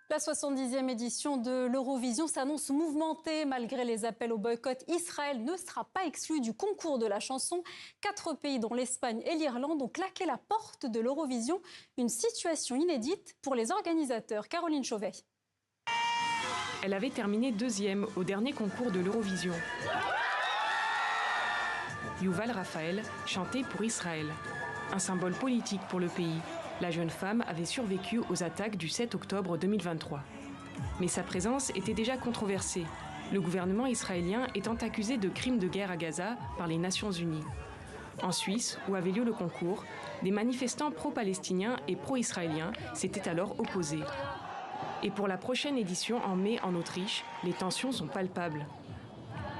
La 70e édition de l'Eurovision s'annonce mouvementée. Malgré les appels au boycott, Israël ne sera pas exclu du concours de la chanson. 4 pays, dont l'Espagne et l'Irlande, ont claqué la porte de l'Eurovision. Une situation inédite pour les organisateurs. Caroline Chauvet. Elle avait terminé 2e au dernier concours de l'Eurovision. Yuval Raphael chantait pour Israël, un symbole politique pour le pays. La jeune femme avait survécu aux attaques du 7 octobre 2023. Mais sa présence était déjà controversée, le gouvernement israélien étant accusé de crimes de guerre à Gaza par les Nations Unies. En Suisse, où avait lieu le concours, des manifestants pro-palestiniens et pro-israéliens s'étaient alors opposés. Et pour la prochaine édition en mai en Autriche, les tensions sont palpables.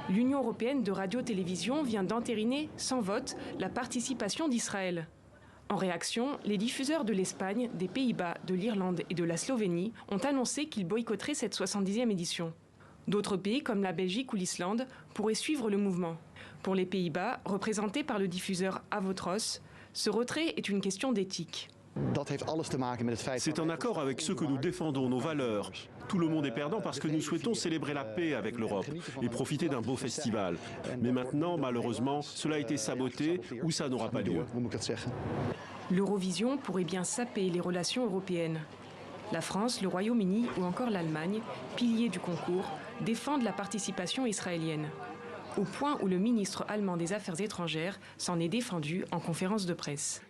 L'Union européenne de radio-télévision vient d'entériner, sans vote, la participation d'Israël. En réaction, les diffuseurs de l'Espagne, des Pays-Bas, de l'Irlande et de la Slovénie ont annoncé qu'ils boycotteraient cette 70e édition. D'autres pays, comme la Belgique ou l'Islande, pourraient suivre le mouvement. Pour les Pays-Bas, représentés par le diffuseur Avotros, ce retrait est une question d'éthique. C'est en accord avec ce que nous défendons, nos valeurs. Tout le monde est perdant parce que nous souhaitons célébrer la paix avec l'Europe et profiter d'un beau festival. Mais maintenant, malheureusement, cela a été saboté ou ça n'aura pas lieu. L'Eurovision pourrait bien saper les relations européennes. La France, le Royaume-Uni ou encore l'Allemagne, piliers du concours, défendent la participation israélienne. Au point où le ministre allemand des Affaires étrangères s'en est défendu en conférence de presse.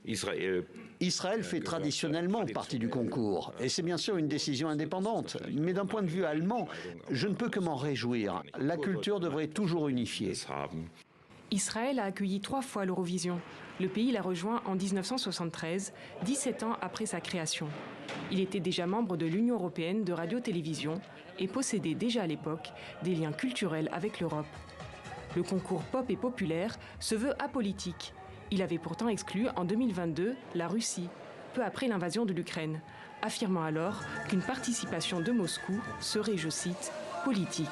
Israël fait traditionnellement partie du concours, et c'est bien sûr une décision indépendante. Mais d'un point de vue allemand, je ne peux que m'en réjouir. La culture devrait toujours unifier. Israël a accueilli 3 fois l'Eurovision. Le pays l'a rejoint en 1973, 17 ans après sa création. Il était déjà membre de l'Union européenne de radio-télévision et possédait déjà à l'époque des liens culturels avec l'Europe. Le concours pop et populaire se veut apolitique. Il avait pourtant exclu en 2022 la Russie, peu après l'invasion de l'Ukraine, affirmant alors qu'une participation de Moscou serait, je cite, politique.